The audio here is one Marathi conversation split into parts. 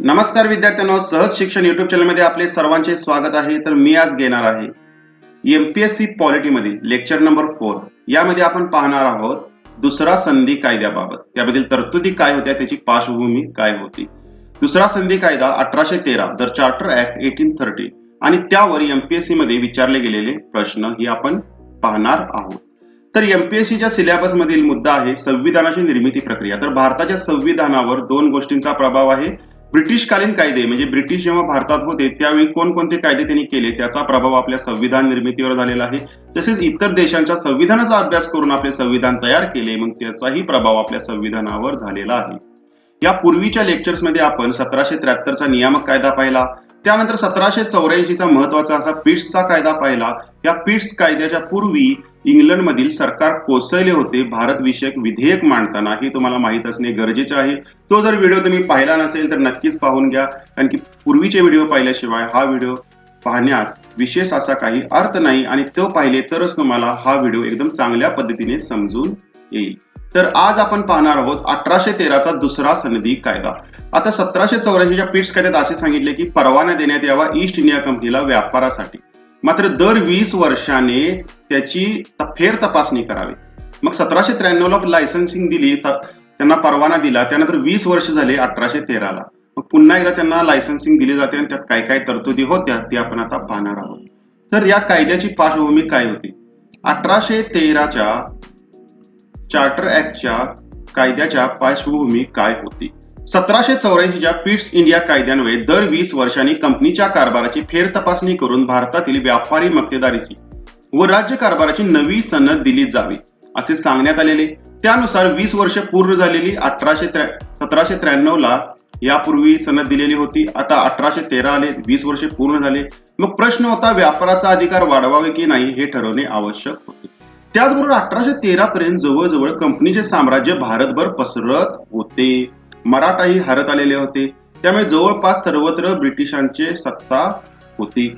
नमस्कार विद्यार्थ्यांनो, सहज शिक्षण युट्यूब चॅनलमध्ये आपले सर्वांचे स्वागत आहे। तर मी आज घेणार आहे एमपीएससी पॉलिटी मधील लेक्चर नंबर 4। यामध्ये आपण पाहणार आहोत दुसरा संधी कायद्याबाबत, त्यामधील तरतुदी काय होत्या, त्याची पार्श्वभूमी काय होती। दुसरा संधी कायदा 1813 द चार्टर ऍक्ट 1830 आणि त्यावर एमपीएससी मध्ये विचारले गेलेले प्रश्न हे आपण पाहणार आहोत। तर एमपीएससीच्या सिलेबस मधील मुद्दा आहे संविधानाची निर्मिती प्रक्रिया। तर भारताच्या संविधानावर दोन गोष्टींचा प्रभाव आहे। ब्रिटिशकालीन कायदे म्हणजे ब्रिटिश जेव्हा भारतात होते त्यावेळी कोणकोणते कायदे त्यांनी केले त्याचा प्रभाव आपल्या संविधान निर्मितीवर झालेला आहे। तसेच इतर देशांच्या संविधानाचा अभ्यास करून आपले संविधान तयार केले, मग त्याचाही प्रभाव आपल्या संविधानावर झालेला आहे। या पूर्वीच्या लेक्चर्स मध्ये आपण 1773 चा नियामक कायदा पाहिला, त्यानंतर 1784 चा महत्त्वाचा असा पिट्सचा कायदा पाहिला। या पिट्स कायद्याच्या पूर्वी इंग्लंड मधील सरकार कोसळले होते भारत विषयक विधेयक मांडताना, हे तुम्हाला माहित असणे गरजेचे आहे। तो जर व्हिडिओ तुम्ही पाहिला नसेल तर नक्कीच पाहून घ्या, कारण की पूर्वीचे व्हिडिओ पाहिल्याशिवाय हा व्हिडिओ पाहण्यात विशेष असा काही अर्थ नाही आणि तो पाहिले तरच तुम्हाला हा व्हिडिओ एकदम चांगल्या पद्धतीने समजून येईल। तर आज आपण पाहणार आहोत 1813 चा दुसरा सनदी कायदा। आता 1784 च्या पिट्स कायद्यात असे सांगितले की परवाना देण्यात यावा ईस्ट इंडिया कंपनीला व्यापारासाठी, मात्र दर 20 वर्षाने त्याची फेर तपासणी करावी। मग 1793 ला लायसन्सिंग दिली, त्यांना परवाना दिला, त्यानंतर 20 वर्ष झाले 1813 ला मग पुन्हा एकदा त्यांना लायसन्सिंग दिली जाते आणि त्यात काय काय तरतुदी होत्या ते आपण आता पाहणार आहोत। तर या कायद्याची पार्श्वभूमी काय होती? 1813 च्या चार्टर ऍक्टच्या कायद्याच्या पार्श्वभूमी काय होती? 1784 च्या पिट्स इंडिया कायद्यान्वये दर 20 वर्षांनी कंपनीच्या कारभाराची फेर तपासणी करून भारतातील व्यापारी मक्तेदारीची व राज्य कारभाराची नवी सनद दिली जावी असे सांगण्यात आलेले। त्यानुसार 20 वर्ष पूर्ण झालेली 1793 ला यापूर्वी सनद दिलेली होती। आता 1813 आले, 20 वर्ष पूर्ण झाले। मग प्रश्न होता व्यापाराचा अधिकार वाढवावे की नाही हे ठरवणे आवश्यक होते। त्याचबरोबर 1813 पर्यंत जवळजवळ कंपनीचे साम्राज्य भारतभर पसरत होते, मराठाही हरत आलेले होते, त्यामुळे जवळपास सर्वत्र ब्रिटिशांची सत्ता होती।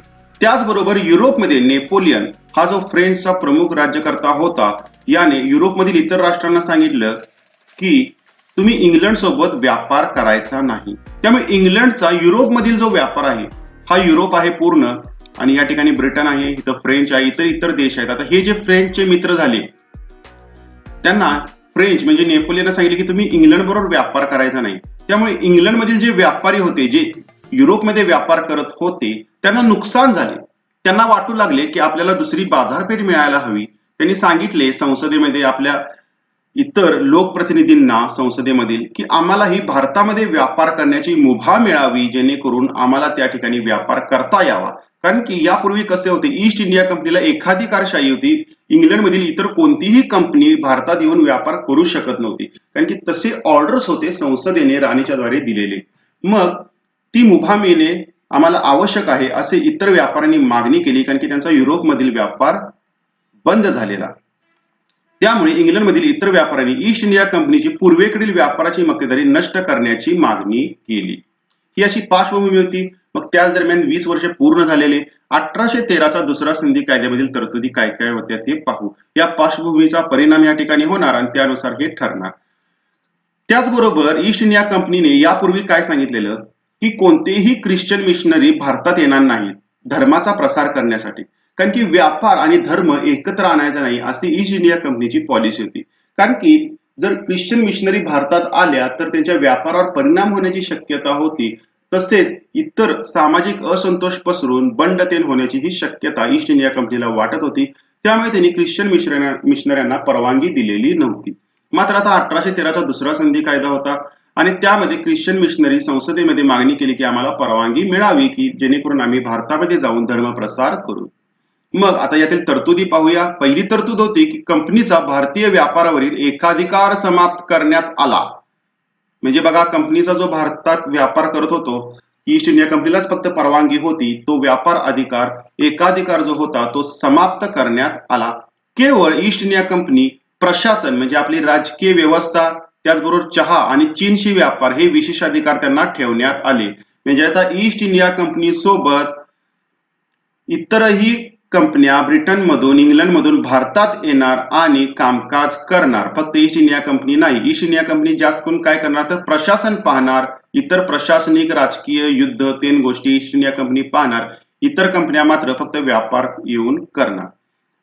त्याचबरोबर युरोपमध्ये नेपोलियन हा जो फ्रेंचचा प्रमुख राज्यकर्ता होता, याने युरोपमधील इतर राष्ट्रांना सांगितलं की तुम्ही इंग्लंड सोबत व्यापार करायचा नाही। त्यामुळे इंग्लंडचा युरोपमधील जो व्यापार आहे हा युरोप आहे पूर्ण, आणि या ठिकाणी ब्रिटन आहे, इथं फ्रेंच आहे, इतर देश आहेत। आता हे जे फ्रेंचचे मित्र झाले त्यांना फ्रेंच म्हणजे नेपोलियन सांगितले की तुम्ही इंग्लंड बरोबर व्यापार करायचा नाही। त्यामुळे इंग्लंड मधील जे व्यापारी होते, जे युरोपमध्ये व्यापार करत होते, त्यांना नुकसान झाले। त्यांना वाटू लागले की आपल्याला दुसरी बाजारपेठ मिळायला हवी। त्यांनी सांगितले संसदेमध्ये आपल्या इतर लोकप्रतिनिधींना संसदेमधील की आम्हालाही भारतामध्ये व्यापार करण्याची मुभा मिळावी, जेणेकरून आम्हाला त्या ठिकाणी व्यापार करता यावा। कारण की यापूर्वी कसे होते, ईस्ट इंडिया कंपनीला एकाधिकारशाही होती, इंग्लंड मधील इतर कोणतीही कंपनी भारतात येऊन व्यापार करू शकत नव्हती, कारण की तसे ऑर्डर्स होते संसदेने राणीच्या द्वारे दिलेले। मग ती मुभा मिळणे आम्हाला आवश्यक आहे असे इतर व्यापाऱ्यांनी मागणी केली, कारण की त्यांचा युरोपमधील व्यापार बंद झालेला। त्यामुळे इंग्लंड मधील इतर व्यापाऱ्यांनी ईस्ट इंडिया कंपनीची पूर्वेकडील व्यापाराची मक्तेदारी नष्ट करण्याची मागणी केली। ही अशी पार्श्वभूमी होती। मग त्याच दरम्यान 20 वर्ष पूर्ण झालेले 1813 चा दुसरा संधी कायद्यामधील तरतुदी काय काय होत्या ते पाहू। या पार्श्वभूमीचा परिणाम या ठिकाणी होणार आणि त्यानुसार हे ठरणार। त्याचबरोबर ईस्ट इंडिया कंपनीने यापूर्वी काय सांगितलेलं की कोणतेही ख्रिश्चन मिशनरी भारतात येणार नाहीत धर्माचा प्रसार करण्यासाठी, कारण की व्यापार आणि धर्म एकत्र आणायचा नाही अशी ईस्ट इंडिया कंपनीची पॉलिसी होती। कारण की जर ख्रिश्चन मिशनरी भारतात आल्या तर त्यांच्या व्यापारावर परिणाम होण्याची शक्यता होती, तसेच इतर सामाजिक असंतोष पसरून बंडतेन होण्याची ही शक्यता ईस्ट इंडिया कंपनीला वाटत होती। त्यामुळे त्यांनी ख्रिश्चन मिशनऱ्यांना परवानगी दिलेली नव्हती। मात्र आता 1813 चा दुसरा संधी कायदा होता आणि त्यामध्ये ख्रिश्चन मिशनरी संसदेमध्ये मागणी केली की आम्हाला परवानगी मिळावी की जेणेकरून आम्ही भारतामध्ये जाऊन धर्म प्रसार करू। मग आता यातील तरतुदी पाहूया। पहिली तरतूद होती की कंपनीचा भारतीय व्यापारावरील एकाधिकार समाप्त करण्यात आला। म्हणजे बघा, कंपनीचा जो भारतात व्यापार करत होतो, ईस्ट इंडिया कंपनीलाच फक्त परवानगी होती, तो व्यापार अधिकार एकाधिकार जो होता तो समाप्त करण्यात आला। केवळ ईस्ट इंडिया कंपनी प्रशासन म्हणजे आपली राजकीय व्यवस्था, त्याचबरोबर चहा आणि चीनशी व्यापार हे विशेषाधिकार त्यांना ठेवण्यात आले। म्हणजे आता ईस्ट इंडिया कंपनी सोबत इतरही कंपन्या ब्रिटन मधून इंग्लंड मधून भारतात येणार आणि कामकाज करणार, फक्त ईस्ट इंडिया कंपनी नाही। ईस्ट इंडिया कंपनी जास्त करून काय करणार तर प्रशासन पाहणार, इतर प्रशासनिक, राजकीय, युद्ध तीन गोष्टी ईस्ट इंडिया कंपनी पाहणार. इतर कंपन्या मात्र फक्त व्यापार येऊन करणार.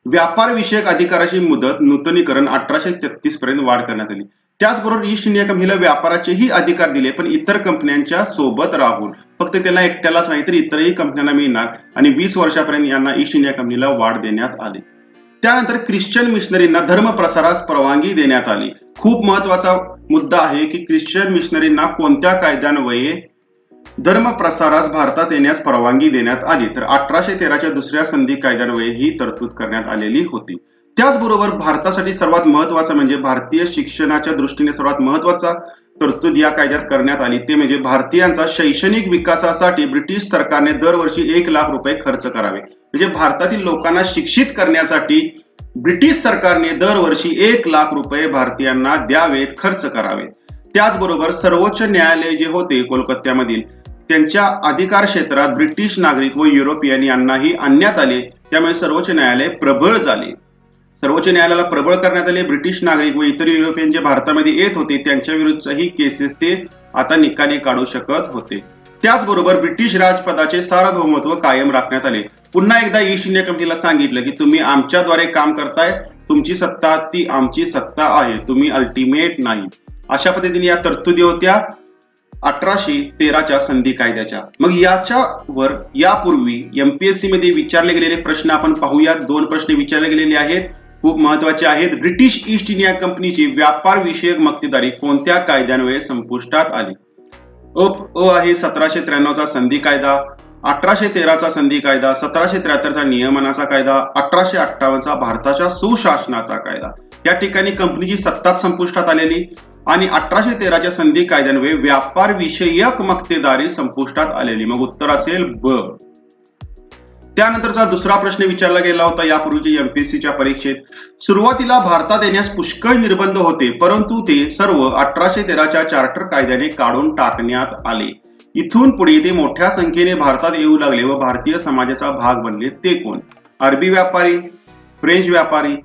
व्यापार विषयक अधिकाराची मुदत नूतनीकरण 1833 पर्यंत वाढ करण्यात आली. त्याचबरोबर ईस्ट इंडिया कंपनीला व्यापाराचेही अधिकार दिले, पण इतर कंपन्यांच्या सोबत राहून. फक्त त्याला एकट्यालाच नाही तर इतरही कंपन्यांना मिळणार आणि 20 वर्षापर्यंत यांना ईस्ट इंडिया कंपनीला वाढ देण्यात आली. त्यानंतर ख्रिश्चन मिशनरींना धर्म प्रसारास परवानगी देण्यात आली. खूप महत्वाचा मुद्दा आहे की ख्रिश्चन मिशनरींना कोणत्या कायद्यान्वये धर्म प्रसारास भारतात येण्यास परवानगी देण्यात आली, तर 1813च्या दुसऱ्या संधी कायद्यान्वये ही तरतूद करण्यात आलेली होती. त्याचबरोबर भारतासाठी सर्वात महत्वाचं म्हणजे भारतीय शिक्षणाच्या दृष्टीने सर्वात महत्वाचा तरतूद या कायद्यात करण्यात आली, ते म्हणजे भारतीयांचा शैक्षणिक विकासासाठी ब्रिटिश सरकारने दरवर्षी 1 लाख रुपये खर्च करावे. म्हणजे भारतातील लोकांना शिक्षित करण्यासाठी ब्रिटिश सरकारने दरवर्षी 1 लाख रुपये भारतीयांना द्यावेत, खर्च करावेत. त्याचबरोबर सर्वोच्च न्यायालय जे होते कोलकात्यामधील, त्यांच्या अधिकार क्षेत्रात ब्रिटिश नागरिक व युरोपियन यांनाही आणण्यात आले. त्यामुळे सर्वोच्च न्यायालय प्रबळ झाले. सर्वोच्च न्यायालयाला प्रबळ करण्यात आले. ब्रिटिश नागरिक व इतर युरोपियन जे भारतामध्ये येत होते त्यांच्या विरुद्धही केसेस ते आता निकाली काढू शकत होते. त्याचबरोबर ब्रिटिश राजपदाचे सार्वभौमत्व कायम राखण्यात आले. पुन्हा एकदा ईस्ट इंडिया कंपनीला सांगितलं की तुम्ही आमच्याद्वारे काम करताय, तुमची सत्ता ती आमची सत्ता आहे, तुम्ही अल्टिमेट नाही. अशा पद्धतीने या तरतुदी होत्या 1813च्या संधी कायद्याच्या. मग याच्यावर यापूर्वी एमपीएससी मध्ये विचारले गेलेले प्रश्न आपण पाहूयात. 2 प्रश्न विचारले गेलेले आहेत, खूप महत्वाचे आहेत. ब्रिटिश ईस्ट इंडिया कंपनीची व्यापार विषयक मक्तेदारी कोणत्या कायद्यान्वये संपुष्टात आली? अ आहे 1793चा संधी कायदा, 1813चा संधी कायदा, 1773चा नियमनाचा कायदा, 1858चा भारताच्या सुशासनाचा कायदा. या ठिकाणी कंपनीची सत्ताच संपुष्टात आलेली आणि 1813च्या संधी कायद्यान्वये व्यापार विषयक मक्तेदारी संपुष्टात आलेली. मग उत्तर असेल ब. त्यानंतरचा दुसरा प्रश्न विचारला गेला होता यापूर्वीच्या एमपीएससीच्या परीक्षेत. सुरुवातीला भारतात येण्यास पुष्कळ निर्बंध होते, परंतु ते सर्व 1813च्या चार्टर कायद्याने काढून टाकण्यात आले. इथून पुढे ते मोठ्या संख्येने भारतात येऊ लागले व भारतीय समाजाचा भाग बनले. ते कोण? अरबी व्यापारी, फ्रेंच व्यापारी,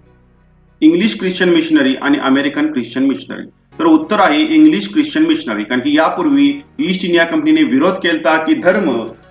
इंग्लिश ख्रिश्चन मिशनरी आणि अमेरिकन ख्रिश्चन मिशनरी. तर उत्तर आहे इंग्लिश ख्रिश्चन मिशनरी. कारण की यापूर्वी ईस्ट इंडिया कंपनीने विरोध केला की धर्म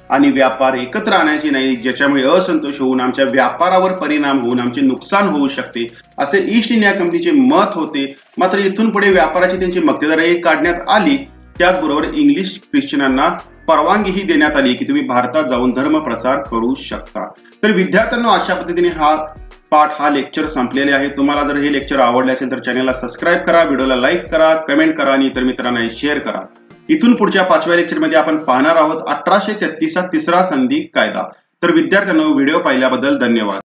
आणि व्यापार एकत्र आणायचे नाही, ज्याच्यामुळे असंतोष होऊन आमच्या व्यापारावर परिणाम होऊन आमचे नुकसान होऊ शकते, असे ईस्ट इंडिया कंपनीचे मत होते. मात्र इथून पुढे व्यापाराची त्यांची मक्तेदारी काढण्यात आली. त्याचबरोबर इंग्लिश ख्रिश्चनांना परवानगीही देण्यात आली की तुम्ही भारतात जाऊन धर्म प्रसार करू शकता. तर विद्यार्थ्यांनो, अशा पद्धतीने हा लेक्चर संपलेले आहे. तुम्हाला जर हे लेक्चर आवडले असेल तर चॅनलला सबस्क्राईब करा, व्हिडिओला लाईक करा, कमेंट करा आणि इतर मित्रांना शेअर करा. इथून पुढच्या 5व्या लेक्चरमध्ये आपण पाहणार आहोत 1833चा तिसरा संधी कायदा. तर विद्यार्थ्यांनो, व्हिडिओ पाहिल्याबद्दल धन्यवाद.